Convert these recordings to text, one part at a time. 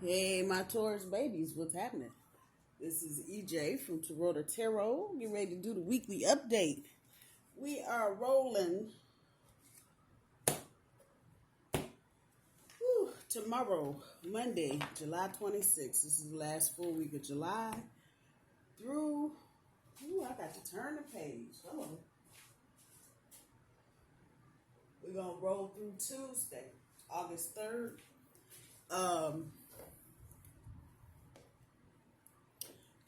Hey, my Taurus babies, what's happening? This is EJ from Taurota Tarot. Get ready to do the weekly update. We are rolling tomorrow, Monday, July 26th. This is the last full week of July through, I got to turn the page. Hello. We're going to roll through Tuesday, August 3rd.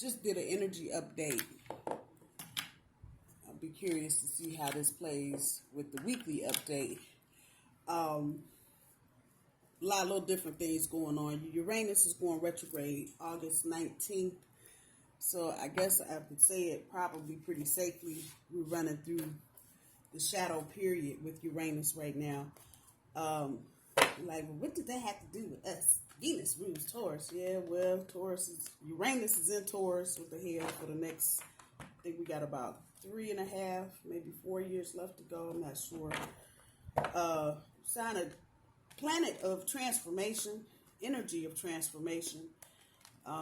Just did an energy update. I'll be curious to see how this plays with the weekly update. A lot of little different things going on. Uranus is going retrograde August 19th. So I guess I could say it probably pretty safely. We're running through the shadow period with Uranus right now. What did that have to do with us? Venus rules Taurus. Yeah, well, Uranus is in Taurus with the head for the next, I think we got about 3.5, maybe 4 years left to go. I'm not sure. Sign a planet of transformation, energy of transformation.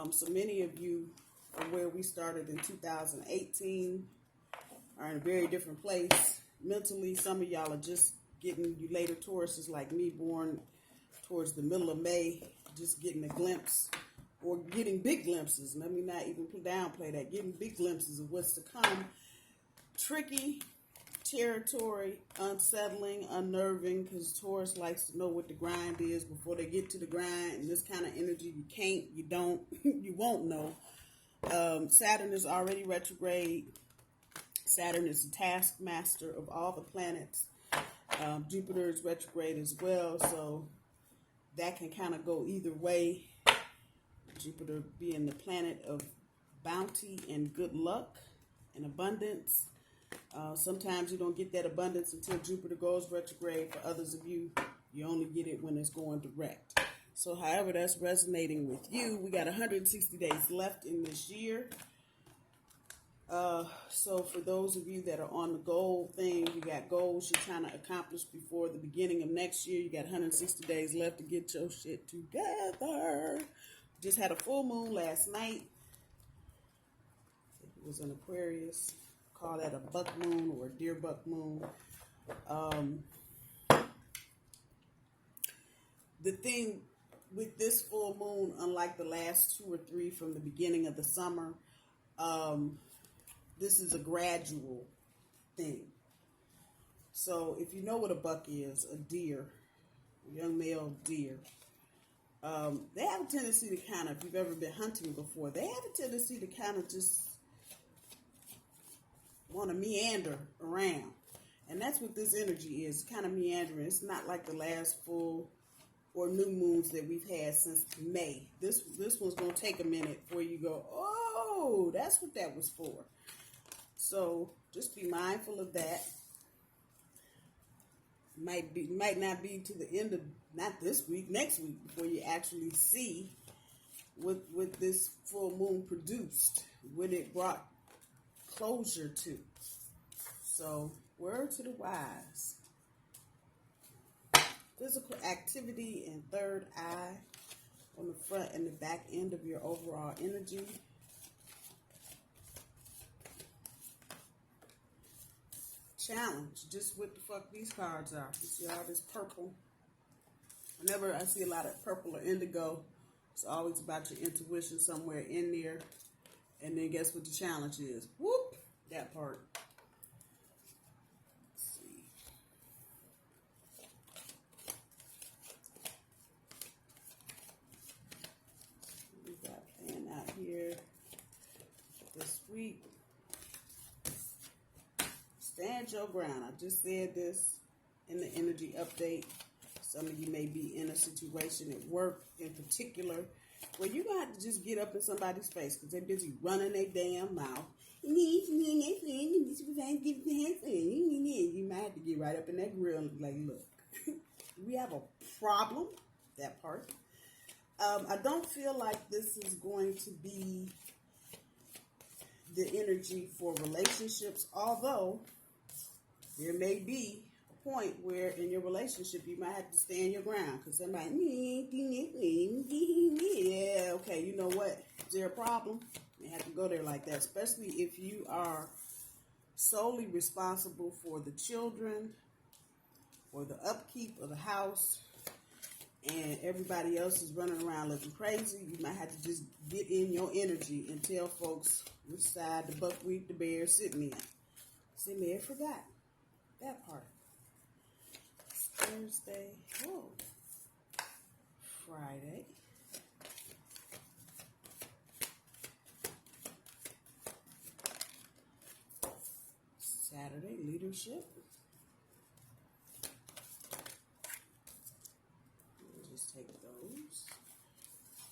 So many of you from where we started in 2018 are in a very different place. Mentally, some of y'all are just getting, you later Tauruses like me, born towards the middle of May, just getting a glimpse or getting big glimpses. Let me not even downplay that. Getting big glimpses of what's to come. Tricky territory, unsettling, unnerving, because Taurus likes to know what the grind is before they get to the grind. And this kind of energy, you can't, you don't, you won't know. Saturn is already retrograde. Saturn is the taskmaster of all the planets. Jupiter is retrograde as well, so that can kind of go either way. Jupiter being the planet of bounty and good luck and abundance. Sometimes you don't get that abundance until Jupiter goes retrograde. For others of you, you only get it when it's going direct. So however that's resonating with you, we got 160 days left in this year. So for those of you that are on the goal thing, you got goals you're trying to accomplish before the beginning of next year. You got 160 days left to get your shit together. Just had a full moon last night. It was an Aquarius. Call that a buck moon or a deer buck moon. The thing with this full moon, unlike the last 2 or 3 from the beginning of the summer, this is a gradual thing. So if you know what a buck is, a deer, a young male deer, they have a tendency to kind of, if you've ever been hunting before, they have a tendency to kind of just want to meander around. And that's what this energy is, kind of meandering. It's not like the last full or new moons that we've had since May. This one's going to take a minute before you go, oh, that's what that was for. So just be mindful of that. Might not be to the end of, not this week, next week, before you actually see what this full moon produced, what it brought closure to. So word to the wise. Physical activity and third eye on the front and the back end of your overall energy. Challenge, just what the fuck these cards are. You see all this purple. Whenever I see a lot of purple or indigo, it's always about your intuition somewhere in there. And then guess what the challenge is? Whoop! That part. Let's see. We got playing out here this week. Stand your ground. I just said this in the energy update. Some of you may be in a situation at work in particular where you're going to have to just get up in somebody's face because they're busy running their damn mouth. You might have to get right up in that grill and be like, look, we have a problem. That part. I don't feel like this is going to be the energy for relationships, although there may be a point where in your relationship you might have to stand your ground because somebody, there a problem? You have to go there like that, especially if you are solely responsible for the children or the upkeep of the house, and everybody else is running around looking crazy. You might have to just get in your energy and tell folks which side the buckwheat the bear sitting in. See, may have forgot that part. It's Thursday. Oh, Friday. Saturday, leadership. We'll just take those.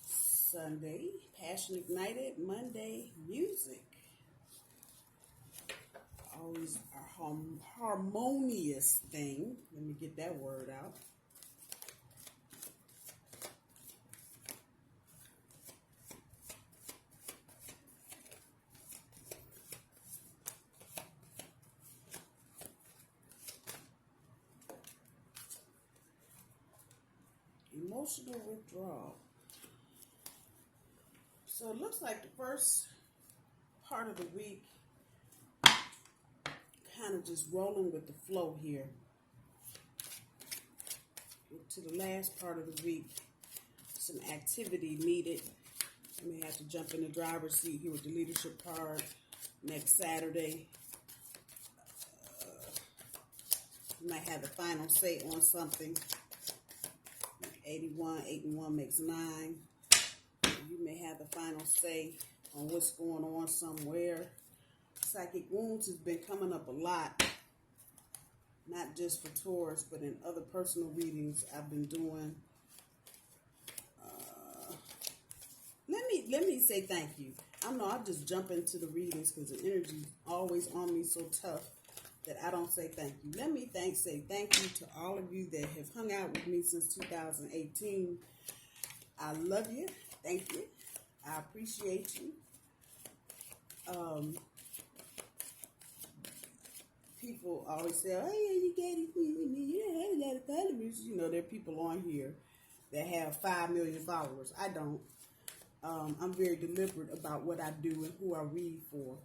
Sunday, passion ignited. Monday, music. Always a harmonious thing. Let me get that word out. Emotional withdrawal. So it looks like the first part of the week kind of just rolling with the flow here. To the last part of the week, some activity needed. I may have to jump in the driver's seat here with the leadership card next Saturday. You might have the final say on something. 81, 8 and 1 makes 9. You may have the final say on what's going on somewhere. Psychic wounds has been coming up a lot, not just for Taurus, but in other personal readings I've been doing. Let me say thank you. I know I just jump into the readings because the energy is always on me so tough that I don't say thank you. Let me say thank you to all of you that have hung out with me since 2018. I love you. Thank you. I appreciate you. People always say, oh, yeah, you get it. You don't have a lot of followers. You know, there are people on here that have 5 million followers. I don't. I'm very deliberate about what I do and who I read for.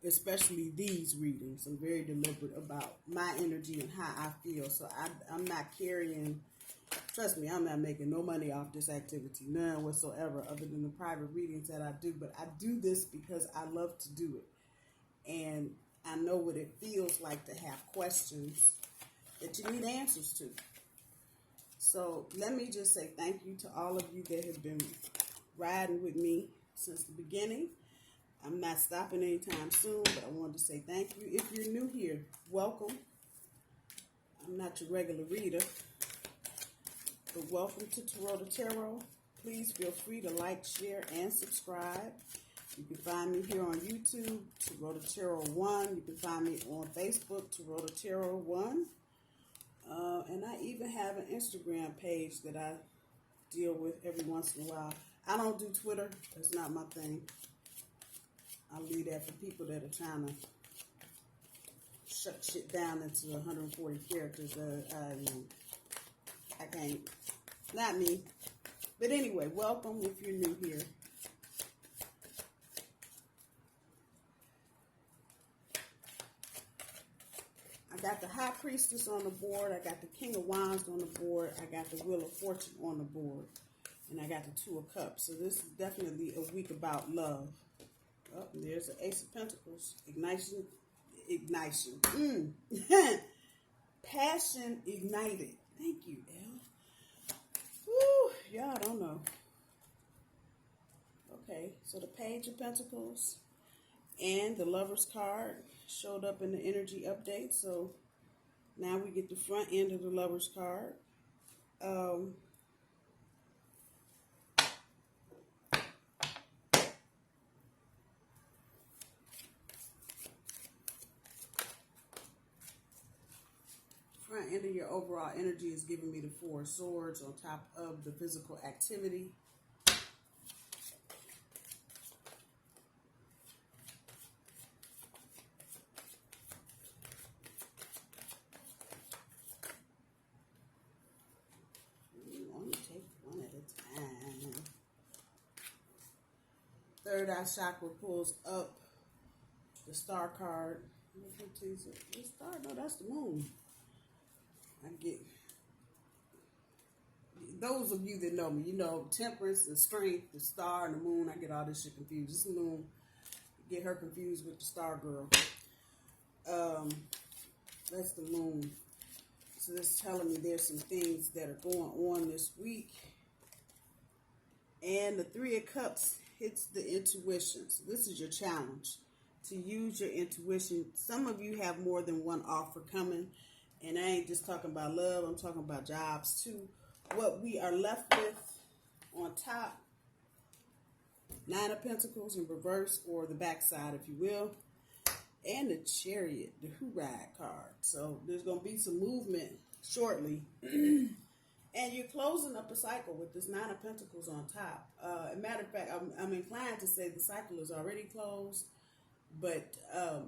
Especially these readings. I'm very deliberate about my energy and how I feel. So I'm not carrying, trust me, I'm not making no money off this activity, none whatsoever, other than the private readings that I do. But I do this because I love to do it. And I know what it feels like to have questions that you need answers to. So let me just say thank you to all of you that have been riding with me since the beginning. I'm not stopping anytime soon, but I wanted to say thank you. If you're new here, welcome. I'm not your regular reader, but welcome to Taurota Tarot. Please feel free to like, share, and subscribe. You can find me here on YouTube, Taurota Tarot 1. You can find me on Facebook, Taurota Tarot 1. And I even have an Instagram page that I deal with every once in a while. I don't do Twitter. That's not my thing. I leave that for people that are trying to shut shit down into 140 characters. I can't. Not me. But anyway, welcome if you're new here. I got the High Priestess on the board. I got the King of Wands on the board. I got the Wheel of Fortune on the board. And I got the Two of Cups. So this is definitely a week about love. Oh, there's the Ace of Pentacles. Ignition. Passion ignited. Thank you, Elle. Woo, y'all don't know. Okay, so the Page of Pentacles and the Lover's card showed up in the energy update. So now we get the front end of the Lover's card. Front end of your overall energy is giving me the Four of Swords on top of the physical activity. You want to take one at a time. third eye chakra pulls up the star card. The star? No, that's the moon. I get those of you that know me, you know temperance and strength, the star and the moon. I get all this shit confused. This moon, get her confused with the star girl. That's the moon. So this is telling me there's some things that are going on this week. And the Three of Cups hits the intuition. So this is your challenge, to use your intuition. Some of you have more than one offer coming. And I ain't just talking about love. I'm talking about jobs too. What we are left with on top, Nine of Pentacles in reverse, or the backside, if you will. And the Chariot, the Hoorah card. So there's going to be some movement shortly. And you're closing up a cycle with this Nine of Pentacles on top. As a matter of fact, I'm inclined to say the cycle is already closed. But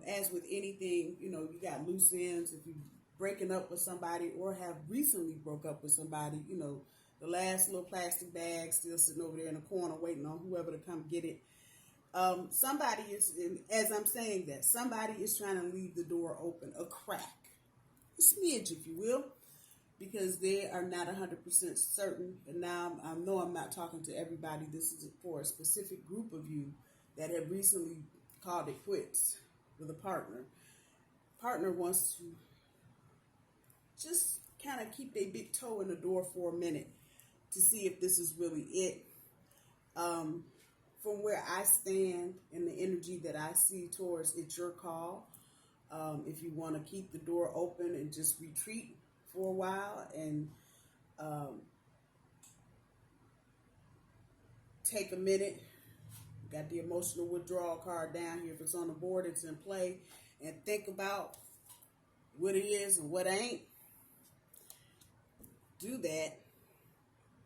as with anything, you know, you got loose ends. If you're breaking up with somebody or have recently broke up with somebody, you know, the last little plastic bag still sitting over there in the corner waiting on whoever to come get it. Somebody is, as I'm saying that, somebody is trying to leave the door open, a crack, a smidge, if you will, because they are not 100% certain. And now I know I'm not talking to everybody. This is for a specific group of you that have recently called it quits with a partner. Partner wants to just kind of keep their big toe in the door for a minute to see if this is really it. From where I stand and the energy that I see, Taurus, it's your call. If you want to keep the door open and just retreat for a while and take a minute. Got the emotional withdrawal card down here. If it's on the board, it's in play. And think about what it is and what ain't. Do that.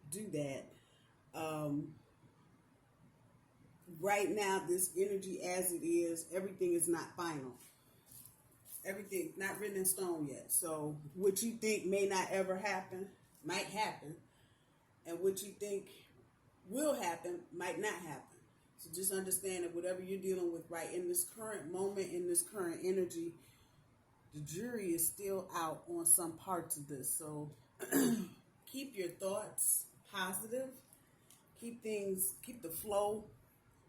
Do that. Right now, this energy as it is, everything is not final. Everything not written in stone yet. So what you think may not ever happen, might happen. And what you think will happen, might not happen. So just understand that whatever you're dealing with right in this current moment, in this current energy, the jury is still out on some parts of this. So keep your thoughts positive. Keep the flow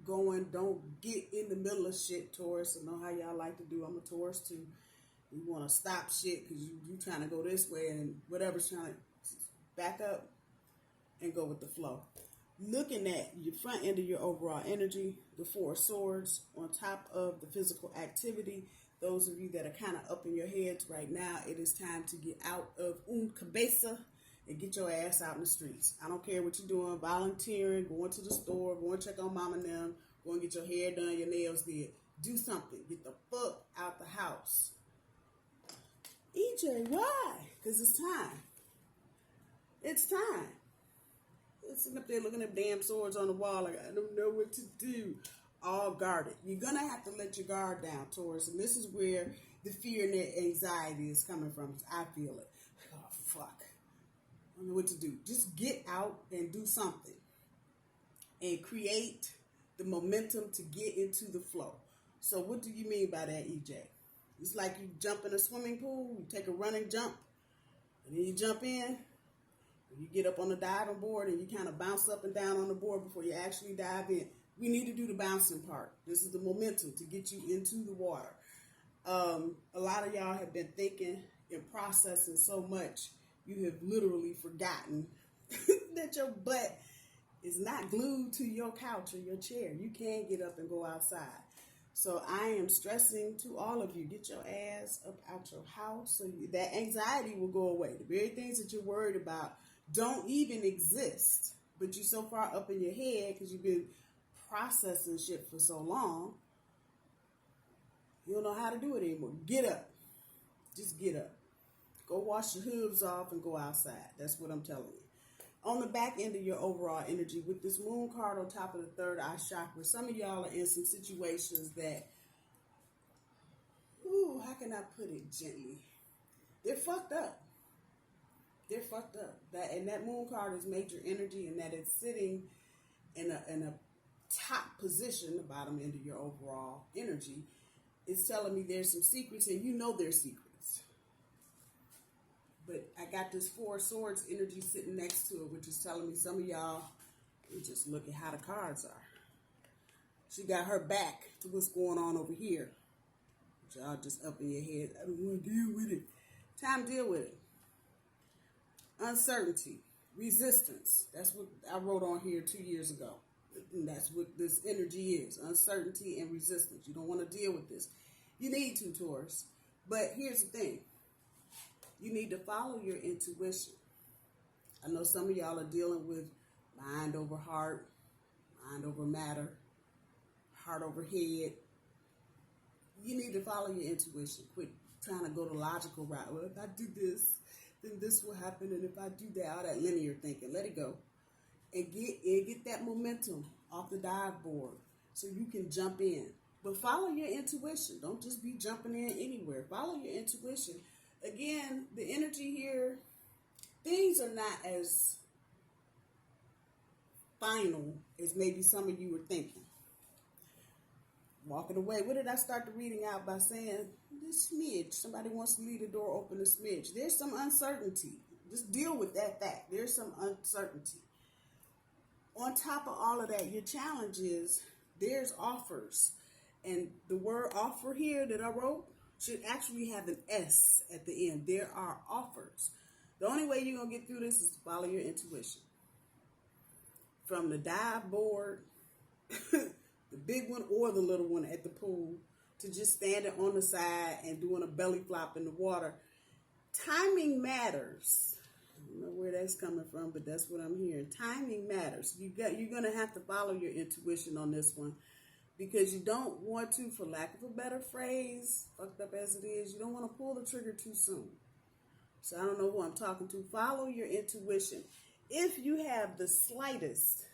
going. Don't get in the middle of shit, Taurus. I know how y'all like to do. I'm a Taurus too. You want to stop shit because you trying to go this way and whatever's trying to back up and go with the flow. Looking at your front end of your overall energy, the Four of Swords on top of the physical activity. Those of you that are kind of up in your heads right now, it is time to get out of cabeza and get your ass out in the streets. I don't care what you're doing, volunteering, going to the store, going to check on mom and them, going to get your hair done, your nails did. Do something. Get the fuck out the house. EJ, why? Because it's time. It's time. Sitting up there looking at damn swords on the wall like, I don't know what to do. All guarded. You're going to have to let your guard down, Taurus. And this is where the fear and the anxiety is coming from. I feel it. Oh, fuck. I don't know what to do. Just get out and do something. And create the momentum to get into the flow. So what do you mean by that, EJ? It's like you jump in a swimming pool. You take a running jump. And then you jump in. You get up on the diving board and you kind of bounce up and down on the board before you actually dive in. We need to do the bouncing part. This is the momentum to get you into the water. A lot of y'all have been thinking and processing so much, you have literally forgotten that your butt is not glued to your couch or your chair. You can get up and go outside. So I am stressing to all of you, get your ass up out your house so that anxiety will go away. The very things that you're worried about don't even exist, but you're so far up in your head because you've been processing shit for so long, you don't know how to do it anymore. Get up. Just get up. Go wash your hooves off and go outside. That's what I'm telling you. On the back end of your overall energy, with this moon card on top of the third eye chakra, some of y'all are in some situations that, how can I put it gently? They're fucked up. They're fucked up. That moon card is major energy, and that it's sitting in a top position, the bottom end of your overall energy, it's telling me there's some secrets, and you know there's secrets. But I got this Four of Swords energy sitting next to it, which is telling me some of y'all, just look at how the cards are. She got her back to what's going on over here. Y'all just up in your head. I don't want to deal with it. Time to deal with it. Uncertainty. Resistance. That's what I wrote on here 2 years ago. And that's what this energy is. Uncertainty and resistance. You don't want to deal with this. You need to, Taurus. But here's the thing. You need to follow your intuition. I know some of y'all are dealing with mind over heart, mind over matter, heart over head. You need to follow your intuition. Quit trying to go the logical route. Well, if I do this, then this will happen. And if I do that, all that linear thinking, let it go. And get that momentum off the dive board so you can jump in. But follow your intuition. Don't just be jumping in anywhere. Follow your intuition. Again, the energy here, things are not as final as maybe some of you were thinking. Walking away. What did I start the reading out by saying? This smidge. Somebody wants to leave the door open a smidge. There's some uncertainty. Just deal with that fact. There's some uncertainty. On top of all of that, your challenge is there's offers. And the word offer here that I wrote should actually have an S at the end. There are offers. The only way you're going to get through this is to follow your intuition. From the dive board, the big one or the little one at the pool, to just standing on the side and doing a belly flop in the water. Timing matters. I don't know where that's coming from, but that's what I'm hearing. Timing matters. You're going to have to follow your intuition on this one, because you don't want to, for lack of a better phrase, fucked up as it is, you don't want to pull the trigger too soon. So I don't know who I'm talking to. Follow your intuition. If you have the slightest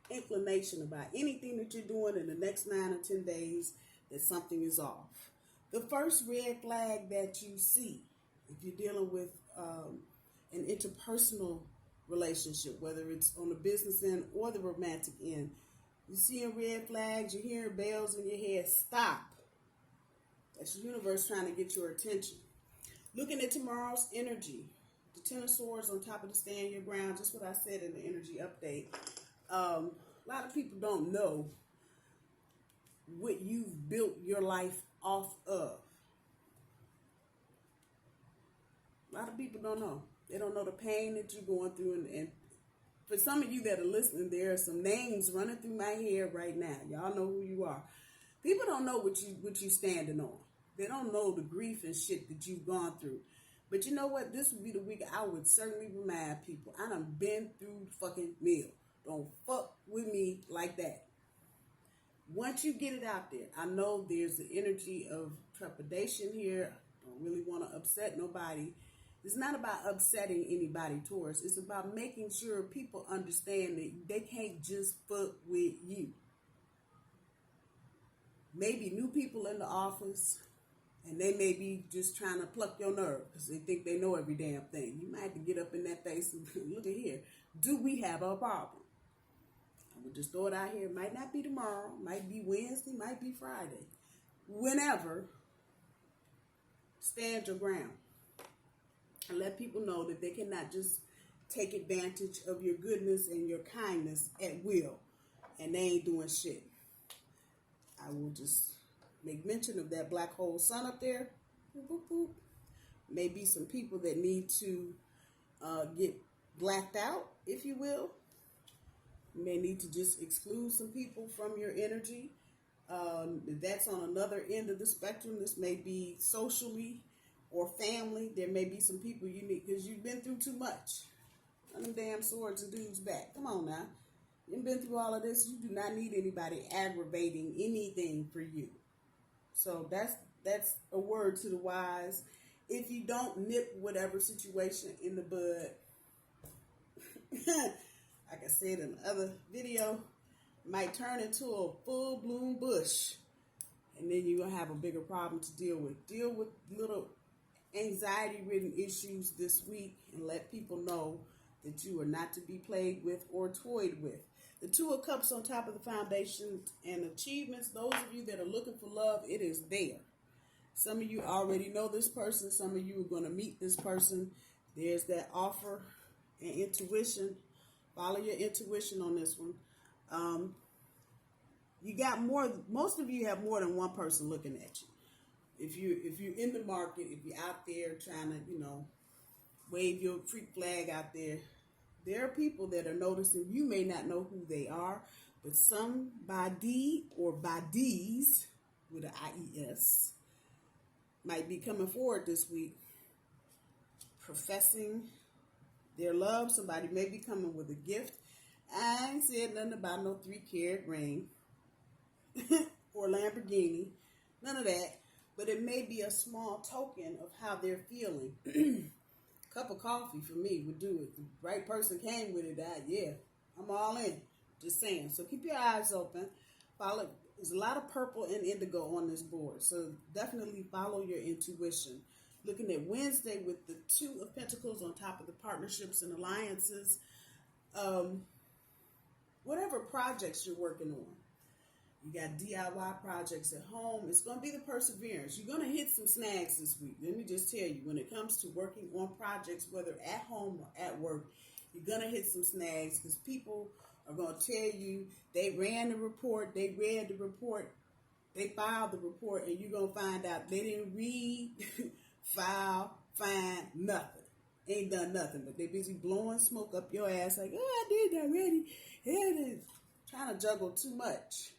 inclination about anything that you're doing in the next 9 or 10 days, that something is off. The first red flag that you see, if you're dealing with an interpersonal relationship, whether it's on the business end or the romantic end, you're seeing red flags, you're hearing bells in your head, stop. That's the universe trying to get your attention. Looking at tomorrow's energy, the Ten of Swords on top of the stand your ground, just what I said in the energy update. A lot of people don't know what you've built your life off of. A lot of people don't know. They don't know the pain that you're going through. And for some of you that are listening, there are some names running through my head right now. Y'all know who you are. People don't know what you standing on. They don't know the grief and shit that you've gone through. But you know what? This would be the week I would certainly remind people. I done been through the fucking mill. Don't fuck with me like that. Once you get it out there, I know there's the energy of trepidation here. I don't really want to upset nobody. It's not about upsetting anybody, Taurus. It's about making sure people understand that they can't just fuck with you. Maybe new people in the office, and they may be just trying to pluck your nerve because they think they know every damn thing. You might have to get up in that face and look at here. Do we have a problem? I would just throw it out here. It might not be tomorrow. Might be Wednesday. Might be Friday. Whenever, stand your ground. And let people know that they cannot just take advantage of your goodness and your kindness at will. And they ain't doing shit. I will just make mention of that black hole sun up there. Boop, boop, boop. Maybe some people that need to get blacked out, if you will. You may need to just exclude some people from your energy. That's on another end of the spectrum. This may be socially or family. There may be some people you need, because you've been through too much. Run them damn swords and dudes back. Come on now. You've been through all of this. You do not need anybody aggravating anything for you. So that's a word to the wise. If you don't nip whatever situation in the bud, like I said in the other video, might turn into a full-bloom bush. And then you're going to have a bigger problem to deal with. Deal with little anxiety-ridden issues this week and let people know that you are not to be played with or toyed with. The Two of Cups on top of the foundation and achievements. Those of you that are looking for love, it is there. Some of you already know this person. Some of you are going to meet this person. There's that offer and intuition. Follow your intuition on this one. You got more. Most of you have more than one person looking at you. If you're in the market, if you're out there trying to, wave your freak flag out there, there are people that are noticing. You may not know who they are, but somebody or bodies with an IES might be coming forward this week, professing their love. Somebody may be coming with a gift. I ain't said nothing about no 3-carat ring or Lamborghini, none of that. But it may be a small token of how they're feeling. Cup of coffee for me would do it. The right person came with it. Yeah, I'm all in. Just saying. So keep your eyes open. Follow. There's a lot of purple and indigo on this board. So definitely follow your intuition. Looking at Wednesday with the Two of Pentacles on top of the partnerships and alliances. Whatever projects you're working on. You got DIY projects at home. It's going to be the perseverance. You're going to hit some snags this week. Let me just tell you, when it comes to working on projects, whether at home or at work, you're going to hit some snags because people are going to tell you they ran the report, they read the report, they filed the report, and you're going to find out they didn't read, file, find nothing. Ain't done nothing, but they busy blowing smoke up your ass like, oh, I did that already. Here it is. Trying to juggle too much.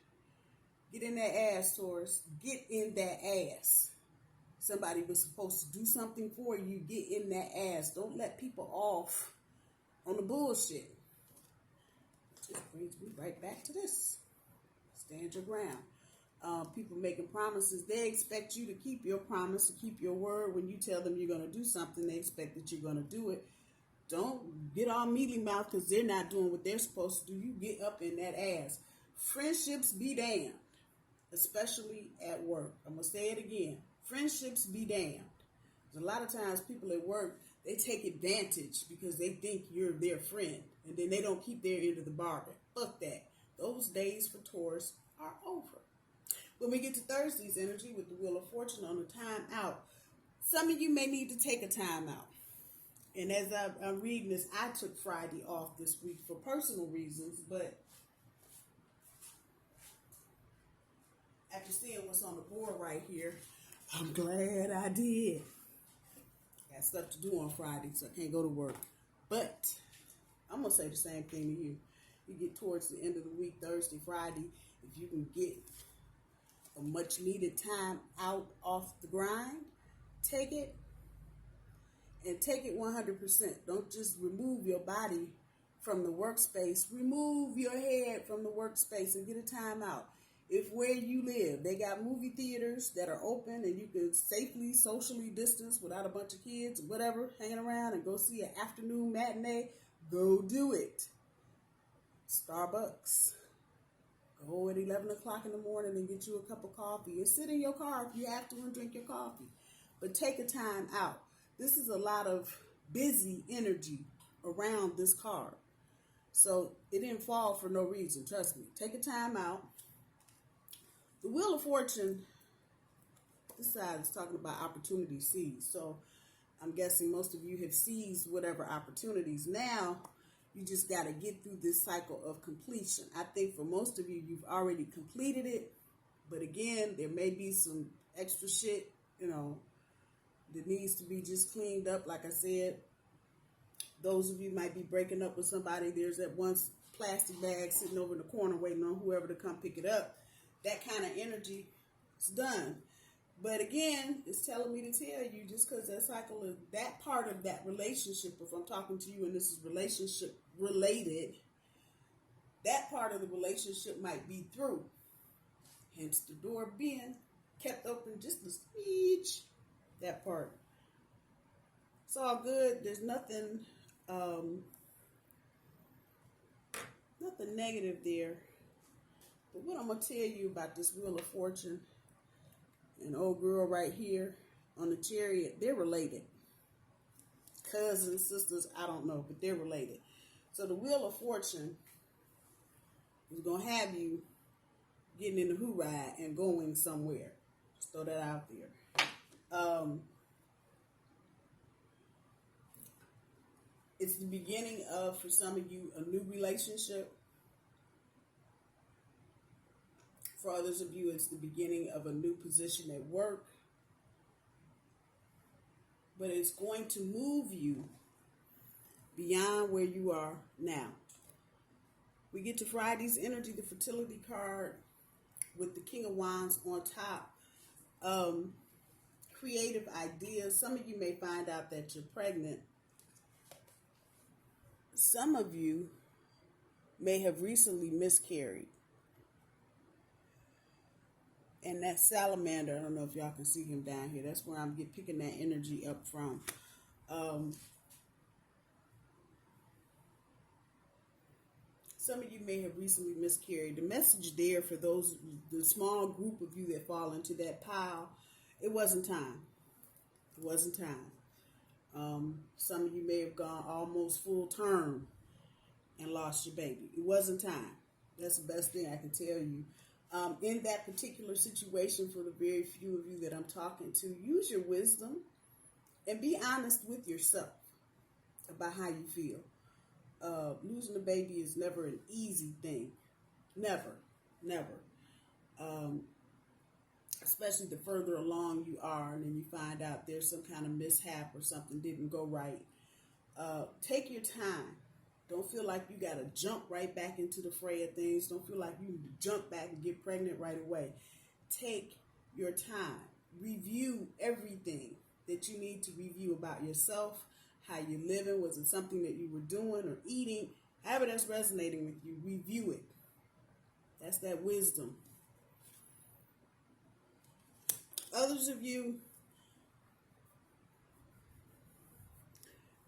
Get in that ass, Taurus. Get in that ass. Somebody was supposed to do something for you. Get in that ass. Don't let people off on the bullshit. Just brings me right back to this. Stand your ground. People making promises. They expect you to keep your promise, to keep your word. When you tell them you're going to do something, they expect that you're going to do it. Don't get all mealy mouth because they're not doing what they're supposed to do. You get up in that ass. Friendships be damned. Especially at work. I'm going to say it again. Friendships be damned. There's a lot of times people at work, they take advantage because they think you're their friend. And then they don't keep their end of the bargain. Fuck that. Those days for Taurus are over. When we get to Thursday's energy with the Wheel of Fortune on the time out, some of you may need to take a time out. And as I'm reading this, I took Friday off this week for personal reasons, but after seeing what's on the board right here, I'm glad I did. Got stuff to do on Friday, so I can't go to work. But I'm going to say the same thing to you. You get towards the end of the week, Thursday, Friday, if you can get a much needed time out off the grind, take it and take it 100%. Don't just remove your body from the workspace. Remove your head from the workspace and get a time out. If where you live, they got movie theaters that are open and you can safely, socially distance without a bunch of kids, whatever, hanging around and go see an afternoon matinee, go do it. Starbucks. Go at 11 o'clock in the morning and get you a cup of coffee and sit in your car if you have to and drink your coffee. But take a time out. This is a lot of busy energy around this card. So it didn't fall for no reason. Trust me. Take a time out. The Wheel of Fortune, this side is talking about opportunity seized. So I'm guessing most of you have seized whatever opportunities. Now, you just got to get through this cycle of completion. I think for most of you, you've already completed it. But again, there may be some extra shit, that needs to be just cleaned up. Like I said, those of you might be breaking up with somebody. There's that one plastic bag sitting over in the corner waiting on whoever to come pick it up. That kind of energy is done. But again, it's telling me to tell you, just because that cycle is that part of that relationship, if I'm talking to you and this is relationship related, that part of the relationship might be through. Hence the door being kept open just a smidge, that part. It's all good. There's nothing negative there. But what I'm going to tell you about this Wheel of Fortune, an old girl right here on the Chariot, they're related. Cousins, sisters, I don't know, but they're related. So the Wheel of Fortune is going to have you getting in the hoorah and going somewhere. Just throw that out there. It's the beginning of, for some of you, a new relationship. For others of you, it's the beginning of a new position at work. But it's going to move you beyond where you are now. We get to Friday's energy, the fertility card, with the King of Wands on top. Creative ideas. Some of you may find out that you're pregnant. Some of you may have recently miscarried. And that salamander, I don't know if y'all can see him down here. That's where I'm picking that energy up from. Some of you may have recently miscarried. The message there for those, the small group of you that fall into that pile, it wasn't time. It wasn't time. Some of you may have gone almost full term and lost your baby. It wasn't time. That's the best thing I can tell you. In that particular situation, for the very few of you that I'm talking to, use your wisdom and be honest with yourself about how you feel. Losing a baby is never an easy thing. Never. Especially the further along you are and then you find out there's some kind of mishap or something didn't go right. Take your time. Don't feel like you got to jump right back into the fray of things. Don't feel like you need to jump back and get pregnant right away. Take your time. Review everything that you need to review about yourself, how you're living. Was it something that you were doing or eating? However that's resonating with you, review it. That's that wisdom. Others of you,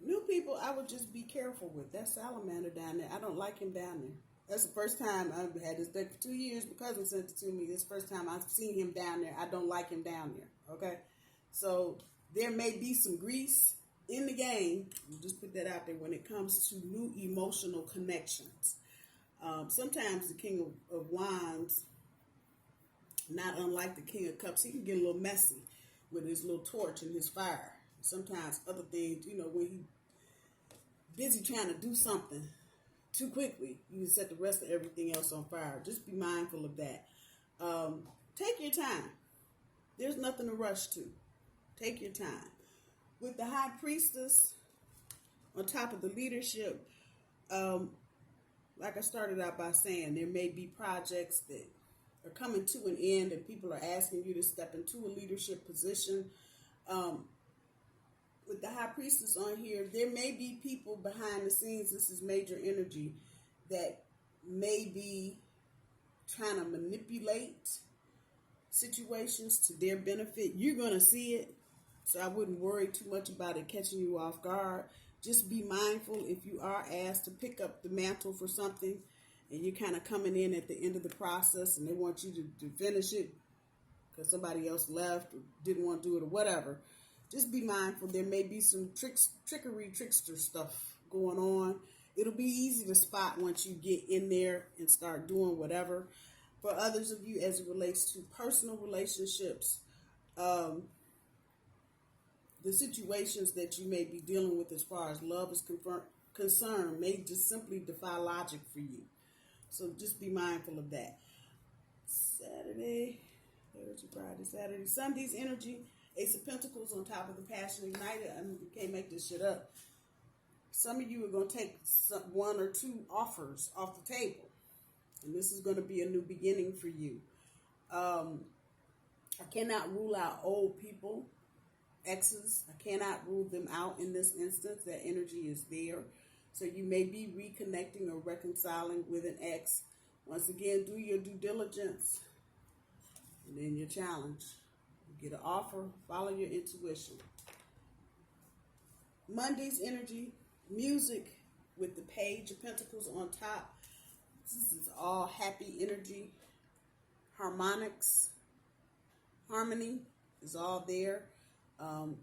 new people, I would just be careful with. That salamander down there, I don't like him down there. That's the first time I've had this deck for 2 years. My cousin sent it to me. This first time I've seen him down there. I don't like him down there. Okay? So there may be some grease in the game. We'll just put that out there when it comes to new emotional connections. Sometimes the King of Wands, not unlike the King of Cups, he can get a little messy with his little torch and his fire. Sometimes other things, when he busy trying to do something too quickly, you set the rest of everything else on fire. Just be mindful of that. Take your time. There's nothing to rush to. Take your time. With the High Priestess on top of the leadership, like I started out by saying, there may be projects that are coming to an end and people are asking you to step into a leadership position. With the High Priestess on here, there may be people behind the scenes, this is major energy, that may be trying to manipulate situations to their benefit. You're going to see it, so I wouldn't worry too much about it catching you off guard. Just be mindful if you are asked to pick up the mantle for something and you're kind of coming in at the end of the process and they want you to finish it because somebody else left or didn't want to do it or whatever. Just be mindful. There may be some trickster stuff going on. It'll be easy to spot once you get in there and start doing whatever. For others of you, as it relates to personal relationships, the situations that you may be dealing with as far as love is concerned may just simply defy logic for you. So just be mindful of that. Saturday, Thursday, Friday, Saturday, Sunday's energy. Ace of Pentacles on top of the Passion Ignited. I mean, you can't make this shit up. Some of you are going to take one or two offers off the table. And this is going to be a new beginning for you. I cannot rule out old people, exes. I cannot rule them out in this instance. That energy is there. So you may be reconnecting or reconciling with an ex. Once again, do your due diligence. And then your challenge. Get an offer, follow your intuition. Monday's energy, music with the Page of Pentacles on top. This is all happy energy. Harmonics, harmony is all there.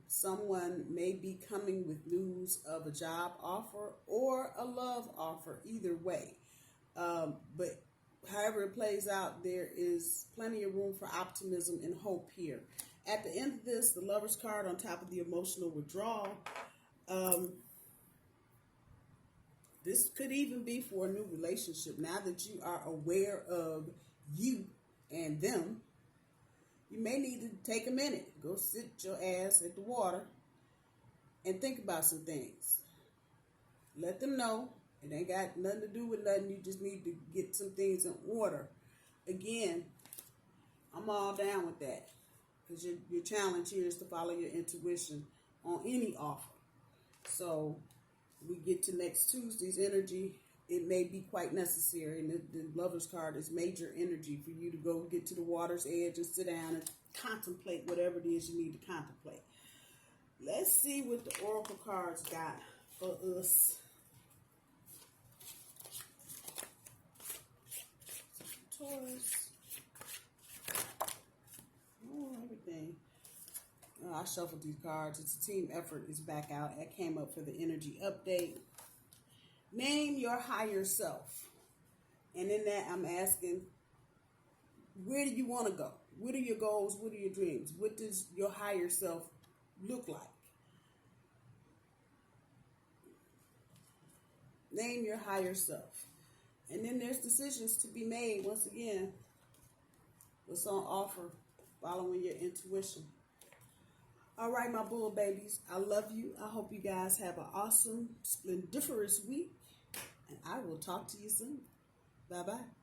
Someone may be coming with news of a job offer or a love offer, either way. But however it plays out, there is plenty of room for optimism and hope here. At the end of this, the Lover's card on top of the emotional withdrawal. This could even be for a new relationship. Now that you are aware of you and them, you may need to take a minute. Go sit your ass at the water and think about some things. Let them know. It ain't got nothing to do with nothing. You just need to get some things in order. Again, I'm all down with that. Because your challenge here is to follow your intuition on any offer. So we get to next Tuesday's energy. It may be quite necessary. And the Lover's card is major energy for you to go get to the water's edge and sit down and contemplate whatever it is you need to contemplate. Let's see what the Oracle cards got for us. Taurus. Oh, everything. Oh, I shuffled these cards. It's a team effort. It's back out. That came up for the energy update. Name your higher self. And in that, I'm asking, where do you want to go? What are your goals? What are your dreams? What does your higher self look like? Name your higher self. And then there's decisions to be made. Once again, what's on offer? Following your intuition. All right, my bull babies. I love you. I hope you guys have an awesome, splendiferous week. And I will talk to you soon. Bye-bye.